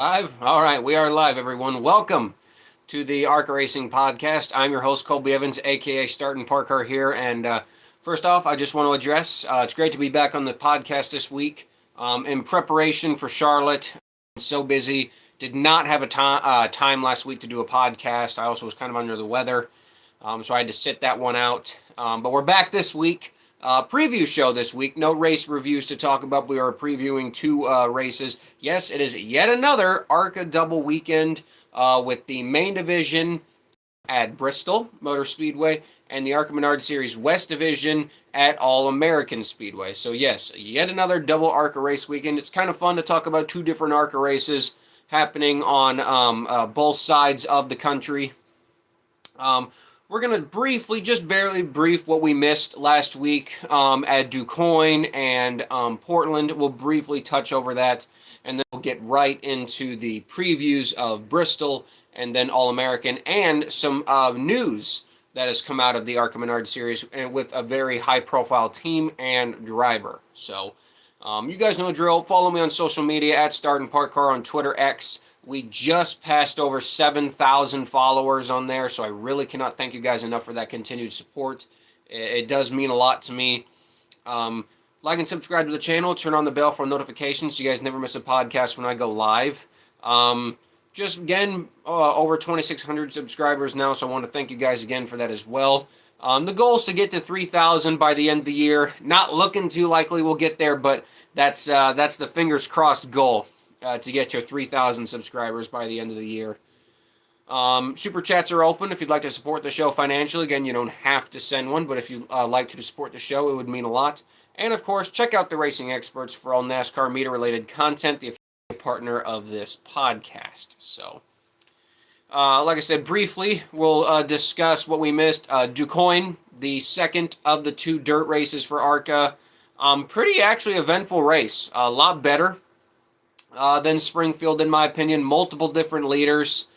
Live? All right, we are live, everyone. Welcome to the ARCA Racing Podcast. I'm your host, Colby Evans, aka Startin' Park Car here. And first off, I just want to address it's great to be back on the podcast this week. In preparation for Charlotte, I'm so busy. Did not have a time last week to do a podcast. I also was kind of under the weather, so I had to sit that one out. But we're back this week. Preview show this week. No race reviews to talk about. We are previewing two races. Yes, it is yet another ARCA double weekend with the main division at Bristol Motor Speedway and the ARCA Menard Series West Division at All American Speedway. So yes, yet another double ARCA race weekend. It's kind of fun to talk about two different ARCA races happening on both sides of the country. We're going to briefly, just barely brief what we missed last week at DuQuoin and Portland. We'll briefly touch over that, and then we'll get right into the previews of Bristol and then All-American and some news that has come out of the ARCA Menard Series and with a very high-profile team and driver. So you guys know the drill. Follow me on social media at Startin' Park Car on Twitter, X. We just passed over 7,000 followers on there, so I really cannot thank you guys enough for that continued support. It does mean a lot to me. Like and subscribe to the channel. Turn on the bell for notifications so you guys never miss a podcast when I go live. Just again, over 2,600 subscribers now, so I want to thank you guys again for that as well. The goal is to get to 3,000 by the end of the year. Not looking too likely we'll get there, but that's the fingers crossed goal. To get to 3,000 subscribers by the end of the year. Super chats are open if you'd like to support the show financially. Again, you don't have to send one, but if you'd like to support the show, it would mean a lot. And of course, check out the Racing Experts for all NASCAR media-related content, the official partner of this podcast. So, like I said, briefly, we'll discuss what we missed. DuQuoin, the second of the two dirt races for ARCA. Pretty actually eventful race. A lot better than Springfield, in my opinion. Multiple different leaders.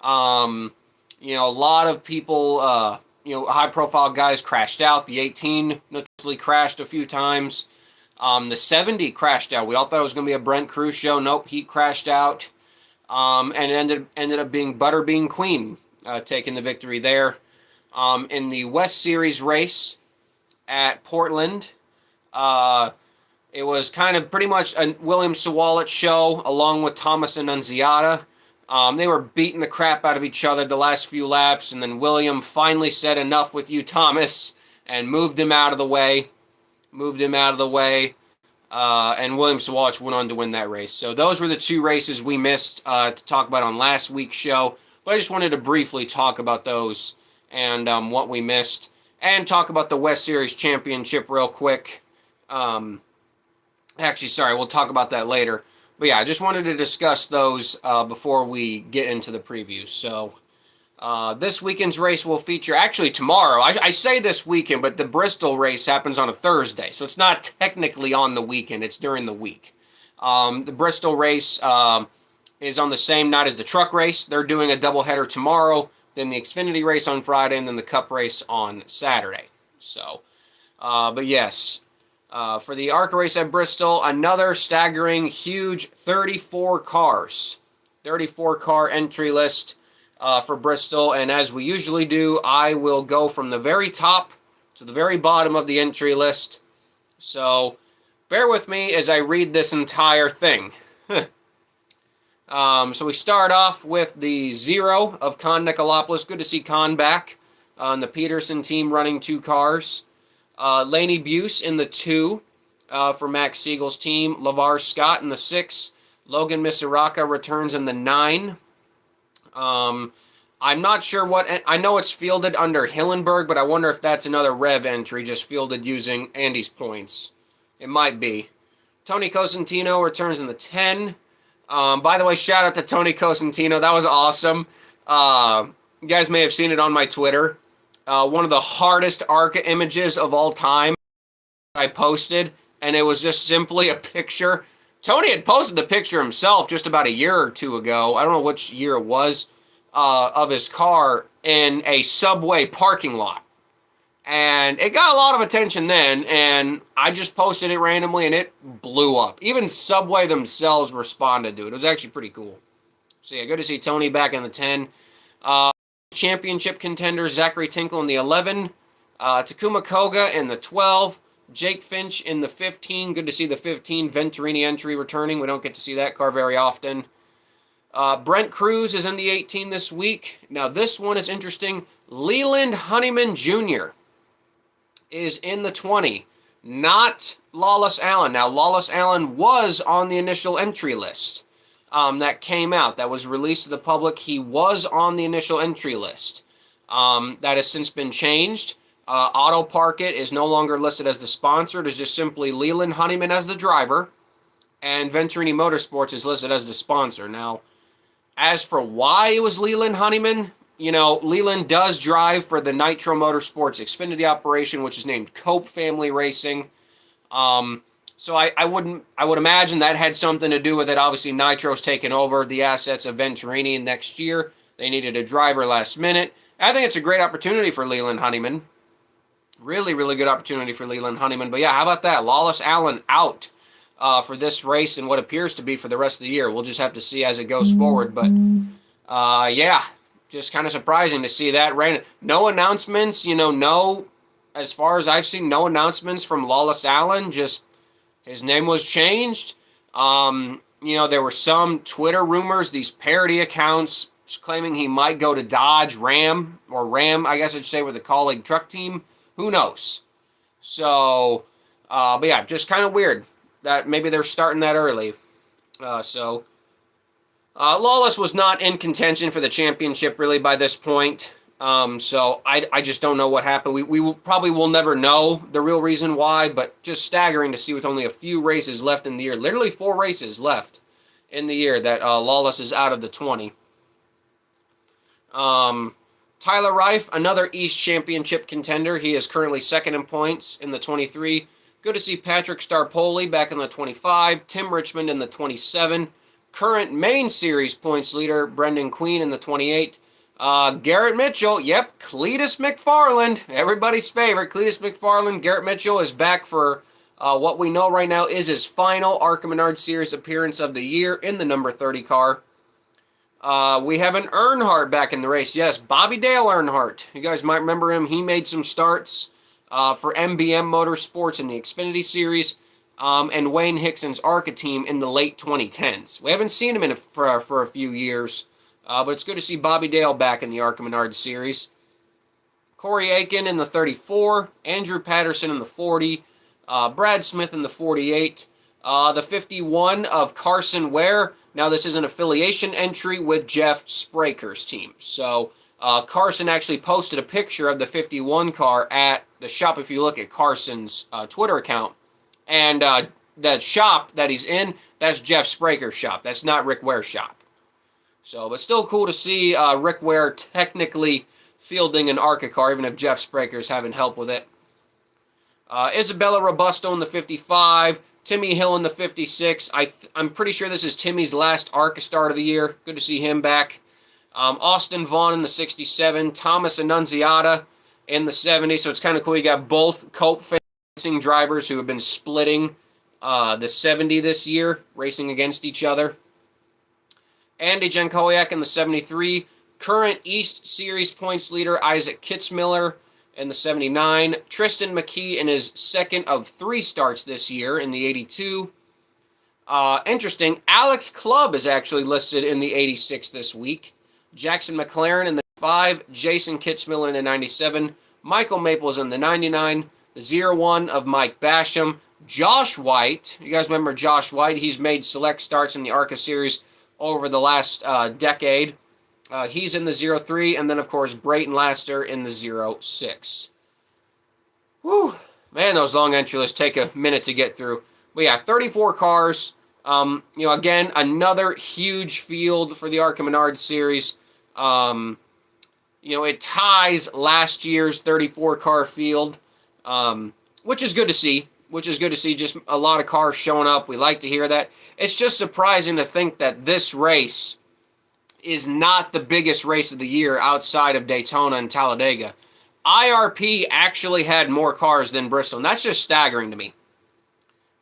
A lot of people, high-profile guys crashed out. The 18 notoriously crashed a few times. The 70 crashed out. We all thought it was going to be a Brent Cruz show. Nope, he crashed out. And it ended up being Butterbean Queen taking the victory there. In the West Series race at Portland, it was kind of pretty much a William Sawalit show along with Thomas and Nunziata. They were beating the crap out of each other the last few laps, and then William finally said enough with you, Thomas, and moved him out of the way. And William Sawalit went on to win that race. So those were the two races we missed to talk about on last week's show. But I just wanted to briefly talk about those and what we missed, and talk about the West Series Championship real quick. Actually, sorry, we'll talk about that later. But yeah, I just wanted to discuss those before we get into the previews. So this weekend's race will feature, actually tomorrow, I say this weekend, but the Bristol race happens on a Thursday. So it's not technically on the weekend, it's during the week. The Bristol race is on the same night as the truck race. They're doing a doubleheader tomorrow, then the Xfinity race on Friday, and then the Cup race on Saturday. So, but yes. For the ARCA race at Bristol, another staggering, huge 34 cars. 34-car entry list for Bristol. And as we usually do, I will go from the very top to the very bottom of the entry list. So bear with me as I read this entire thing. So we start off with the 0 of Con Nicolopoulos. Good to see Con back on the Peterson team running 2 cars. Laney Buse in the 2 for Max Siegel's team. LeVar Scott in the 6. Logan Misiraka returns in the 9. I'm not sure what... I know it's fielded under Hillenberg, but I wonder if that's another Rev entry just fielded using Andy's points. It might be. Tony Cosentino returns in the 10. By the way, shout out to Tony Cosentino. That was awesome. You guys may have seen it on my Twitter. One of the hardest ARCA images of all time I posted, and it was just simply a picture. Tony had posted the picture himself just about a year or two ago. I don't know which year it was, of his car in a Subway parking lot. And it got a lot of attention then, and I just posted it randomly, and it blew up. Even Subway themselves responded to it. It was actually pretty cool. So yeah, good to see Tony back in the 10. Championship contender Zachary Tinkle in the 11. Takuma Koga in the 12. Jake Finch in the 15. Good to see the 15 Venturini entry returning. We don't get to see that car very often. Brent Cruz is in the 18 this week. Now, this one is interesting. Leland Honeyman Jr. is in the 20, not Lawless Allen. Now, Lawless Allen was on the initial entry list that came out, that was released to the public. He was on the initial entry list. That has since been changed. Auto Park It is no longer listed as the sponsor. It is just simply Leland Honeyman as the driver, and Venturini Motorsports is listed as the sponsor. Now, as for why it was Leland Honeyman, Leland does drive for the Nitro Motorsports Xfinity operation, which is named Cope Family Racing. So I would imagine that had something to do with it. Obviously, Nitro's taken over the assets of Venturini next year. They needed a driver last minute. I think it's a great opportunity for Leland Honeyman. Really, really good opportunity for Leland Honeyman. But yeah, how about that? Lawless Allen out for this race and what appears to be for the rest of the year. We'll just have to see as it goes forward. But yeah, just kind of surprising to see that. No announcements, as far as I've seen, no announcements from Lawless Allen. Just his name was changed. There were some Twitter rumors, these parody accounts claiming he might go to Dodge, Ram, I guess I'd say, with the colleague truck team. Who knows? So, but yeah, just kind of weird that maybe they're starting that early. Lawless was not in contention for the championship really by this point. So I just don't know what happened. We will never know the real reason why, but just staggering to see with only a few races left in the year, literally 4 races left in the year, that Lawless is out of the 20. Tyler Reif, another East Championship contender. He is currently second in points in the 23. Good to see Patrick Starpoli back in the 25. Tim Richmond in the 27. Current main series points leader Brendan Queen in the 28. Garrett Mitchell, CLEETUS McFarland, everybody's favorite, CLEETUS McFarland. Garrett Mitchell is back for what we know right now is his final ARCA Menard Series appearance of the year in the number 30 car. We have an Earnhardt back in the race. Yes, Bobby Dale Earnhardt. You guys might remember him. He made some starts for MBM Motorsports in the Xfinity Series and Wayne Hickson's ARCA team in the late 2010s. We haven't seen him for a few years, but it's good to see Bobby Dale back in the ARCA Menard Series. Corey Aiken in the 34, Andrew Patterson in the 40, Brad Smith in the 48, the 51 of Carson Ware. Now, this is an affiliation entry with Jeff Spraker's team. So, Carson actually posted a picture of the 51 car at the shop, if you look at Carson's Twitter account. And that shop that he's in, that's Jeff Spraker's shop. That's not Rick Ware's shop. So, but still cool to see Rick Ware technically fielding an ARCA car, even if Jeff Spraker's having help with it. Isabella Robusto in the 55. Timmy Hill in the 56. I'm pretty sure this is Timmy's last ARCA start of the year. Good to see him back. Austin Vaughn in the 67. Thomas Annunziata in the 70. So it's kind of cool. You got both Cope racing drivers who have been splitting the 70 this year, racing against each other. Andy Jankowiak in the 73. Current East Series points leader Isaac Kitzmiller in the 79. Tristan McKee in his second of 3 starts this year in the 82. Interesting, Alex Clubb is actually listed in the 86 this week. Jackson McLaren in the 5. Jason Kitzmiller in the 97. Michael Maples in the 99. The 01 of Mike Basham. Josh White, you guys remember Josh White? He's made select starts in the ARCA Series over the last decade. He's in the 03, and then, of course, Brayton Laster in the 06. Whew. Man, those long entry lists take a minute to get through. But yeah, 34 cars. Again, another huge field for the ARCA Menard Series. It ties last year's 34-car field, which is good to see. Just a lot of cars showing up. We like to hear that. It's just surprising to think that this race is not the biggest race of the year outside of Daytona and Talladega. IRP actually had more cars than Bristol, and that's just staggering to me.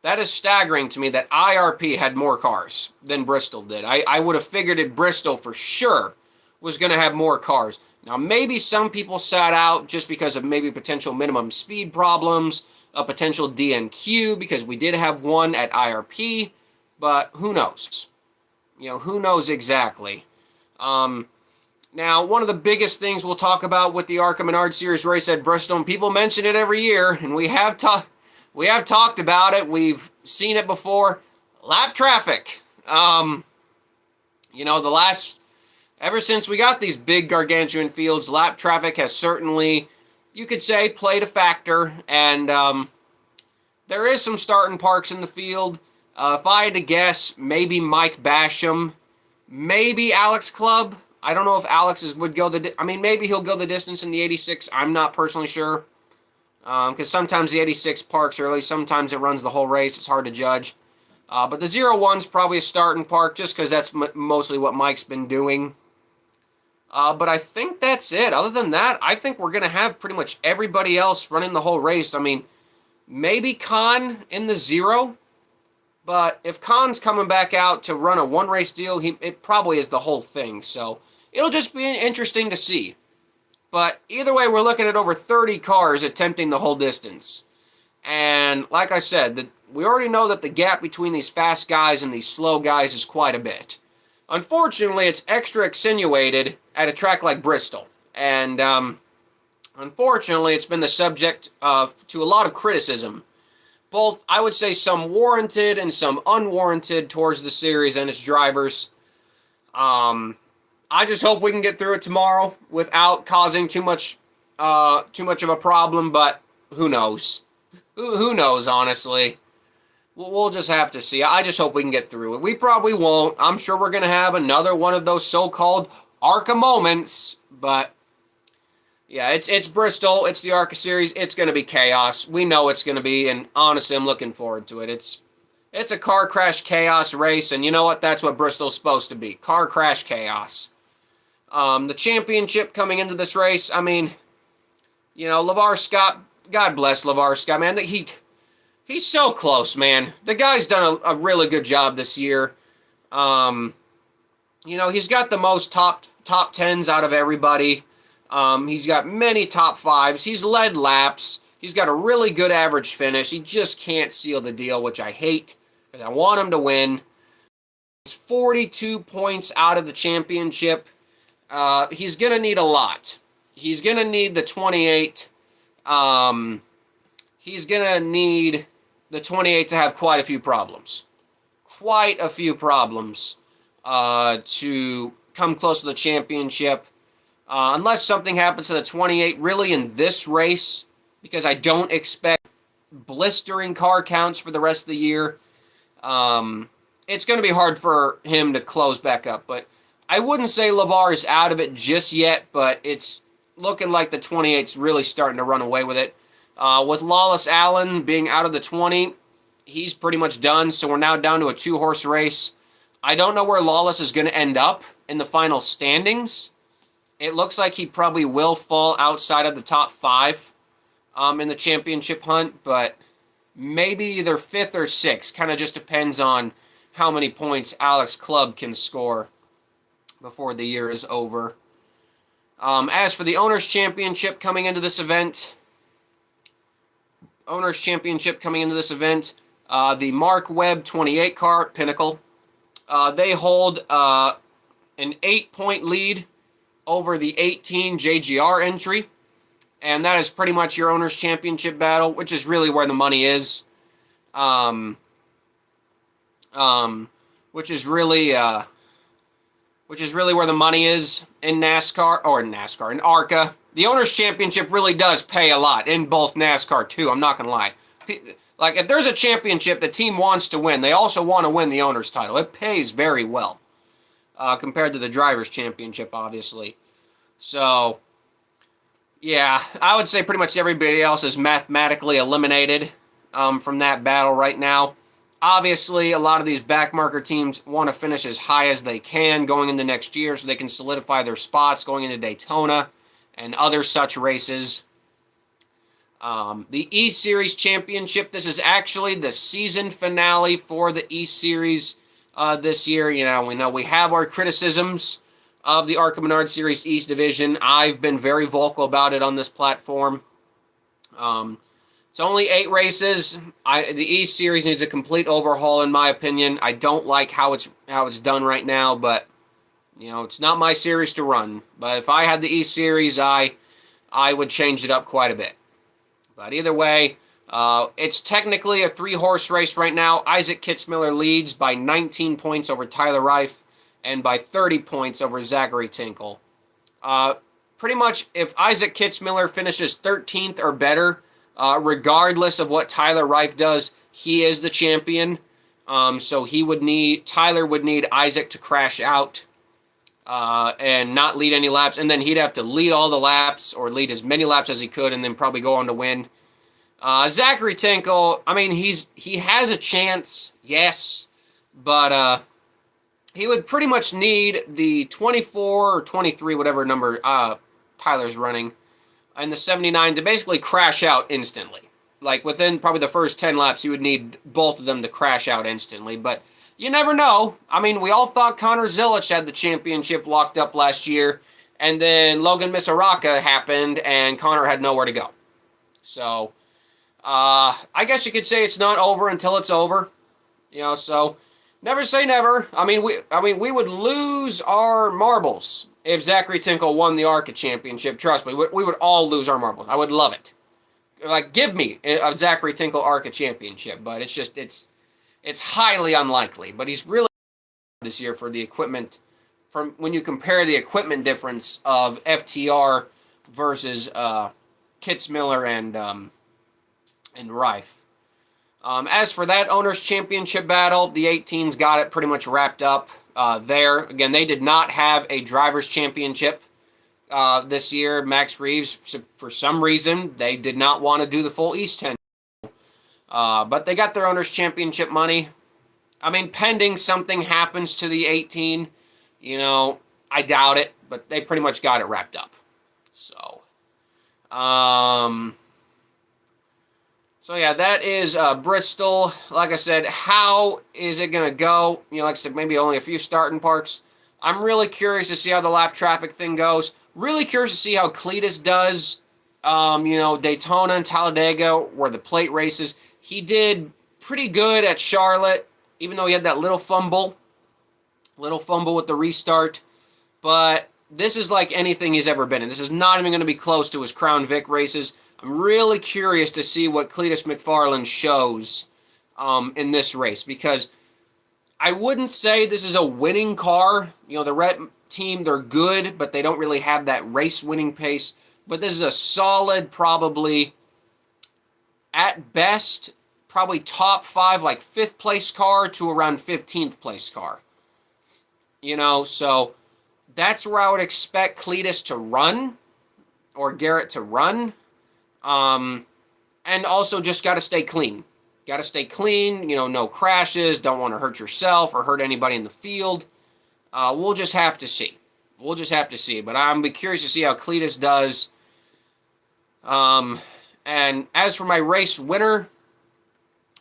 That is staggering to me that IRP had more cars than Bristol did. I would have figured that Bristol for sure was going to have more cars. Now, maybe some people sat out just because of maybe potential minimum speed problems, a potential DNQ, because we did have one at IRP, but who knows? Who knows exactly? Now, one of the biggest things we'll talk about with the ARCA Menard Series race at Bristol, and people mention it every year, and we have talked about it. We've seen it before. Lap traffic. Ever since we got these big gargantuan fields, lap traffic has certainly, you could say, played a factor. And there is some starting parks in the field. If I had to guess, maybe Mike Basham, maybe Alex Clubb. I don't know if Alex would go maybe he'll go the distance in the 86. I'm not personally sure. Because sometimes the 86 parks early, sometimes it runs the whole race. It's hard to judge. But the 01's probably a starting park just because that's mostly what Mike's been doing. But I think that's it. Other than that, I think we're going to have pretty much everybody else running the whole race. I mean, maybe Khan in the 0. But if Khan's coming back out to run a one-race deal, it probably is the whole thing. So it'll just be interesting to see. But either way, we're looking at over 30 cars attempting the whole distance. And like I said, we already know that the gap between these fast guys and these slow guys is quite a bit. Unfortunately, it's extra accentuated at a track like Bristol. And unfortunately, it's been the subject to a lot of criticism. Both, I would say, some warranted and some unwarranted towards the series and its drivers. I just hope we can get through it tomorrow without causing too much of a problem, but who knows? Who knows, honestly? We'll just have to see. I just hope we can get through it. We probably won't. I'm sure we're going to have another one of those so-called ARCA moments, but yeah, it's Bristol. It's the ARCA series. It's going to be chaos. We know it's going to be, and honestly, I'm looking forward to it. It's a car crash chaos race, and you know what? That's what Bristol's supposed to be. Car crash chaos. The championship coming into this race, I mean, LeVar Scott, God bless LeVar Scott, man. He's so close, man. The guy's done a really good job this year. He's got the most top 10s out of everybody. He's got many top 5s. He's led laps. He's got a really good average finish. He just can't seal the deal, which I hate because I want him to win. He's 42 points out of the championship. He's going to need a lot. He's going to need the 28. He's going to need the 28 to have quite a few problems. To come close to the championship. Unless something happens to the 28 really in this race, because I don't expect blistering car counts for the rest of the year. It's going to be hard for him to close back up, but I wouldn't say LeVar is out of it just yet, but it's looking like the 28's really starting to run away with it. With Lawless Allen being out of the 20, he's pretty much done, so we're now down to a 2-horse race. I don't know where Lawless is going to end up in the final standings. It looks like he probably will fall outside of the top 5 in the championship hunt, but maybe either 5th or 6th. Kind of just depends on how many points Alex Clubb can score before the year is over. As for the Owners' Championship coming into this event, the Mark Webb 28 car, Pinnacle, they hold an 8-point lead over the 18 JGR entry, and that is pretty much your Owners' Championship battle, which is really where the money is. Which is really where the money is in NASCAR, in ARCA. The Owners' Championship really does pay a lot in both NASCAR too. I'm not gonna lie. Like, if there's a championship the team wants to win, they also want to win the owner's title. It pays very well compared to the Drivers' Championship, obviously. So, yeah, I would say pretty much everybody else is mathematically eliminated from that battle right now. Obviously, a lot of these backmarker teams want to finish as high as they can going into next year so they can solidify their spots going into Daytona and other such races. The East Series Championship, this is actually the season finale for the East Series this year. We know we have our criticisms of the ARCA Menard Series East Division. I've been very vocal about it on this platform. It's only 8 races. The East Series needs a complete overhaul, in my opinion. I don't like how it's done right now, but it's not my series to run. But if I had the East Series, I would change it up quite a bit. But either way, it's technically a 3-horse race right now. Isaac Kitzmiller leads by 19 points over Tyler Reif and by 30 points over Zachary Tinkle. Pretty much, if Isaac Kitzmiller finishes 13th or better, regardless of what Tyler Reif does, he is the champion. So Tyler would need Isaac to crash out and not lead any laps, and then he'd have to lead all the laps or lead as many laps as he could, and then probably go on to win. Zachary Tinkle, I mean, he has a chance, yes, but he would pretty much need the 24 or 23, whatever number Tyler's running, and the 79 to basically crash out instantly. Like, within probably the first 10 laps, you would need both of them to crash out instantly, but you never know. I mean, we all thought Connor Zilich had the championship locked up last year, and then Logan Misaraka happened, and Connor had nowhere to go. So, I guess you could say it's not over until it's over. So never say never. I mean, we would lose our marbles if Zachary Tinkle won the ARCA championship. Trust me, we would all lose our marbles. I would love it. Like, give me a Zachary Tinkle ARCA championship, but it's highly unlikely. But he's really this year for the equipment. From when you compare the equipment difference of FTR versus Kitzmiller and Reif. As for that Owners Championship battle, the 18s got it pretty much wrapped up there. Again, they did not have a Drivers' Championship this year. Max Reeves, for some reason, they did not want to do the full East 10. But they got their Owners' Championship money. I mean, pending something happens to the 18, I doubt it, but they pretty much got it wrapped up. So, yeah, that is Bristol. Like I said, how is it going to go? Like I said, maybe only a few starting parks. I'm really curious to see how the lap traffic thing goes. Really curious to see how CLEETUS does. Daytona and Talladega were the plate races. He did pretty good at Charlotte, even though he had that little fumble with the restart. But this is like anything he's ever been in. This is not even going to be close to his Crown Vic races. I'm really curious to see what Cleetus McFarland shows in this race, because I wouldn't say this is a winning car. The Red team, they're good, but they don't really have that race-winning pace. But this is a solid, probably, at best, probably top 5, like 5th place car to around 15th place car. So that's where I would expect Cleetus to run, or Garrett to run. And also just got to stay clean. Got to stay clean, no crashes, don't want to hurt yourself or hurt anybody in the field. We'll just have to see. But I'm curious to see how Cleetus does. And as for my race winner,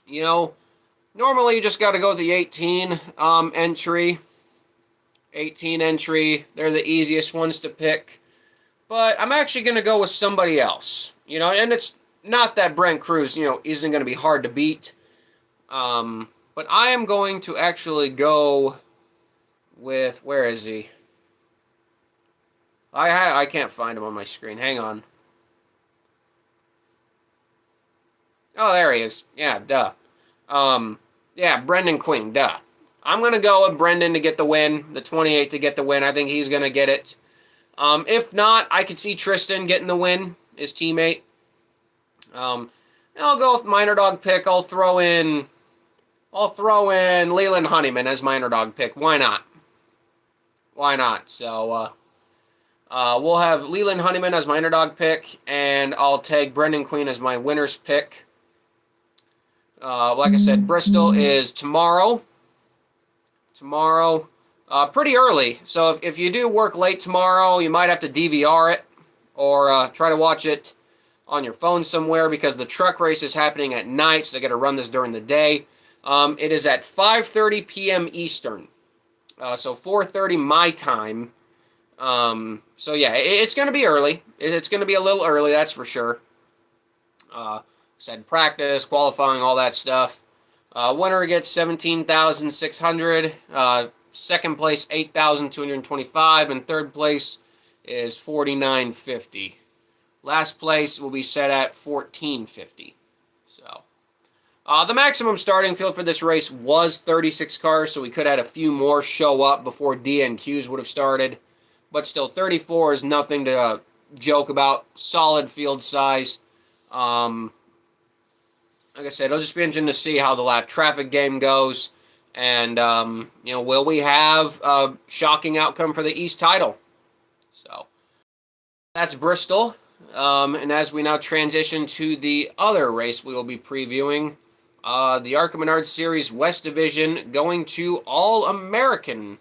normally you just got to go with the 18 entry. 18 entry, they're the easiest ones to pick. But I'm actually going to go with somebody else. And it's not that Brent Cruz, isn't going to be hard to beat. But I am going to actually go with, where is he? I can't find him on my screen. Hang on. Oh, there he is. Yeah, duh. Yeah, Brendan Queen, duh. I'm going to go with Brendan to get the win, the 28 to get the win. I think he's going to get it. If not, I could see Tristan getting the win, his teammate. I'll go with my underdog pick. I'll throw in Leland Honeyman as my underdog pick. Why not? So, we'll have Leland Honeyman as my underdog pick, and I'll take Brendan Queen as my winner's pick. Like I said, Bristol is tomorrow. Pretty early. So if you do work late tomorrow, you might have to DVR it or try to watch it on your phone somewhere because the truck race is happening at night, so they got to run this during the day. It is at 5:30 p.m. Eastern, so 4:30 my time. So yeah, it's going to be early. It's going to be a little early, that's for sure. Said practice, qualifying, all that stuff. Winner gets 17,600. Second place 8,225, and third place is 49.50. Last place will be set at 14.50. So, the maximum starting field for this race was 36 cars, so we could have had a few more show up before DNQs would have started. But still, 34 is nothing to joke about. Solid field size. Like I said, it'll just be interesting to see how the lap traffic game goes. And, will we have a shocking outcome for the East title? So, that's Bristol. And as we now transition to the other race we will be previewing, the ARCA Menard Series West Division going to All-American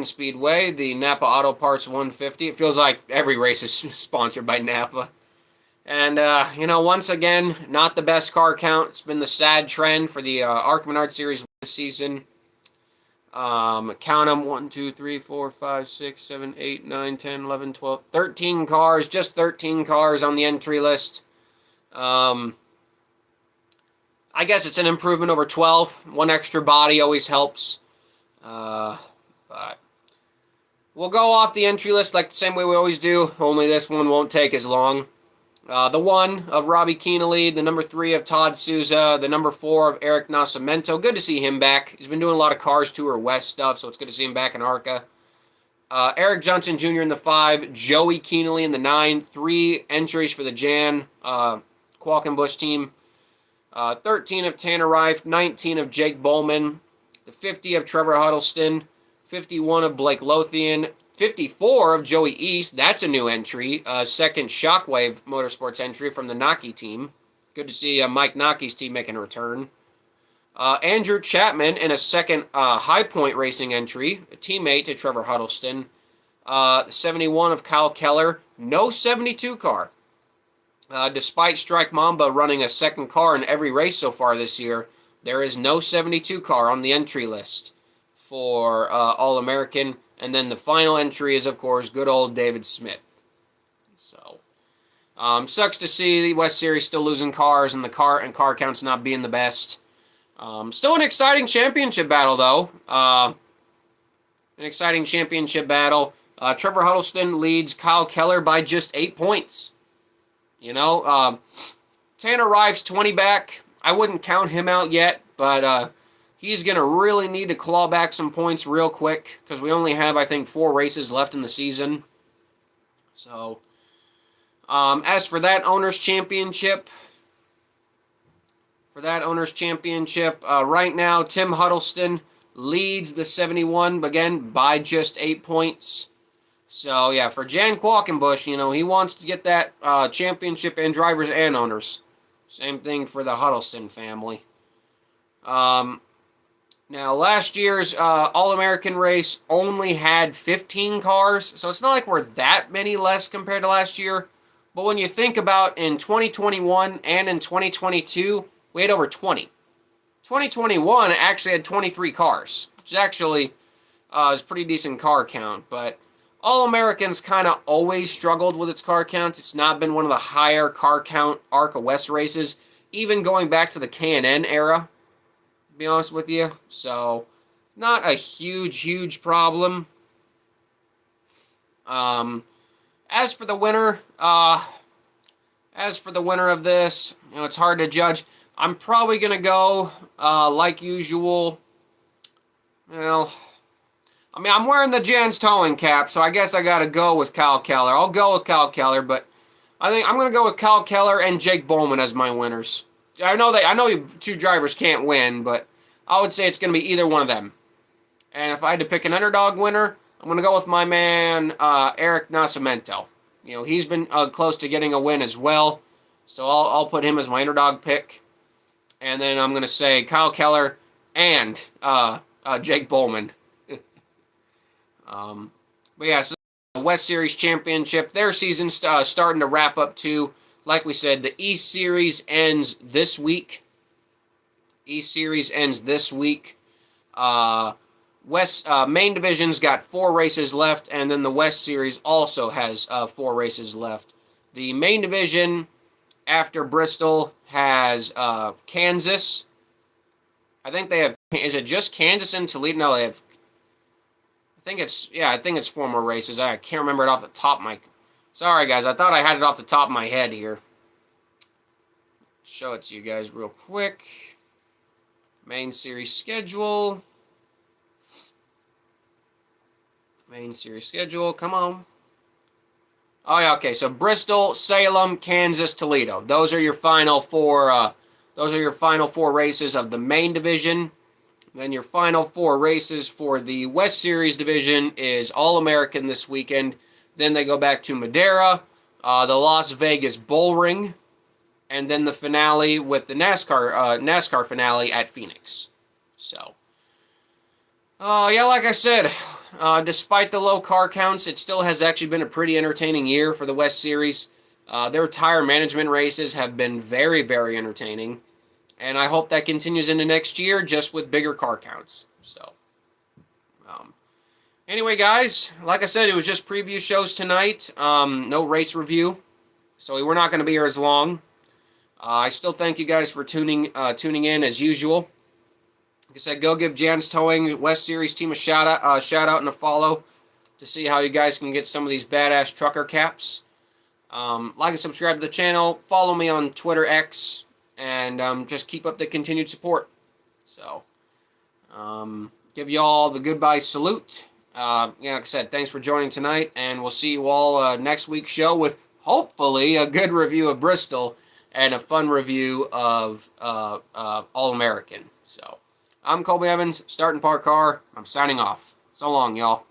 Speedway, the Napa Auto Parts 150. It feels like every race is sponsored by Napa. And, once again, not the best car count. It's been the sad trend for the ARCA Menard Series this season. Count them, 1, 2, 3, 4, 5, 6, 7, 8, 9, 10, 11, 12, 13 cars, just 13 cars on the entry list. I guess it's an improvement over 12. One extra body always helps. But we'll go off the entry list like the same way we always do, only this one won't take as long. The 1 of Robbie Kienle, the number 3 of Todd Souza, the number 4 of Eric Nascimento. Good to see him back. He's been doing a lot of Cars Tour West stuff, so it's good to see him back in ARCA. Eric Johnson Jr. in the 5, Joey Kienle in the 9, 3 entries for the Jan Qualkenbush team. 13 of Tanner Reif, 19 of Jake Bowman, the 50 of Trevor Huddleston, 51 of Blake Lothian, 54 of Joey East. That's a new entry. Second Shockwave Motorsports entry from the Naki team. Good to see Mike Naki's team making a return. Andrew Chapman in a second High Point Racing entry, a teammate to Trevor Huddleston. 71 of Kyle Keller. No 72 car. Despite Strike Mamba running a second car in every race so far this year, there is no 72 car on the entry list for All-American. And then the final entry is, of course, good old David Smith. So, sucks to see the West Series still losing cars and the car counts not being the best. Still an exciting championship battle, though. An exciting championship battle. Trevor Huddleston leads Kyle Keller by just 8 points. Tanner Reif's 20 back. I wouldn't count him out yet, but he's going to really need to claw back some points real quick because we only have, I think, 4 races left in the season. So, as for that Owners' Championship, right now, Tim Huddleston leads the 71, again, by just 8 points. So, yeah, for Jan Qualkenbush, he wants to get that championship in drivers and owners. Same thing for the Huddleston family. Now, last year's All-American race only had 15 cars, so it's not like we're that many less compared to last year. But when you think about in 2021 and in 2022, we had over 20. 2021 actually had 23 cars, which actually is a pretty decent car count. But All-Americans kind of always struggled with its car count. It's not been one of the higher car count ARCA West races, even going back to the K&N era, to be honest with you. So, not a huge problem. As for the winner of this, it's hard to judge. I'm probably going to go, like usual, I'm wearing the Jan's towing cap, so I guess I got to go with Kyle Keller. I'll go with Kyle Keller, but I think I'm going to go with Kyle Keller and Jake Bowman as my winners. I know you 2 drivers can't win, but I would say it's going to be either one of them. And if I had to pick an underdog winner, I'm going to go with my man, Eric Nascimento. He's been close to getting a win as well, so I'll put him as my underdog pick. And then I'm going to say Kyle Keller and Jake Bowman. But yeah, so West Series Championship, their season's starting to wrap up too. Like we said, the East Series ends this week. East Series ends this week. West main division's got 4 races left, and then the West Series also has 4 races left. The main division after Bristol has Kansas. I think they have. Is it just Kansas and Toledo? No, they have. I think it's 4 more races. I can't remember it off the top of my. Sorry, guys. I thought I had it off the top of my head here. Show it to you guys real quick. Main series schedule. Main series schedule. Come on. Oh yeah. Okay. So Bristol, Salem, Kansas, Toledo. Those are your final 4. Those are your final 4 races of the main division. Then your final 4 races for the West Series division is All-American this weekend. Then they go back to Madera, the Las Vegas Bull Ring, and then the finale with the NASCAR finale at Phoenix. So, yeah, like I said, despite the low car counts, it still has actually been a pretty entertaining year for the West Series. Their tire management races have been very, very entertaining. And I hope that continues into next year, just with bigger car counts. So, anyway, guys, like I said, it was just preview shows tonight. No race review, so we're not going to be here as long. I still thank you guys for tuning in as usual. Like I said, go give Jan's Towing West Series team a shout out and a follow to see how you guys can get some of these badass trucker caps. Like and subscribe to the channel. Follow me on Twitter X. And just keep up the continued support. So, give you all the goodbye salute. Yeah, like I said, thanks for joining tonight, and we'll see you all next week's show with hopefully a good review of Bristol and a fun review of All-American. So, I'm Colby Evans, starting Park Car. I'm signing off. So long, y'all.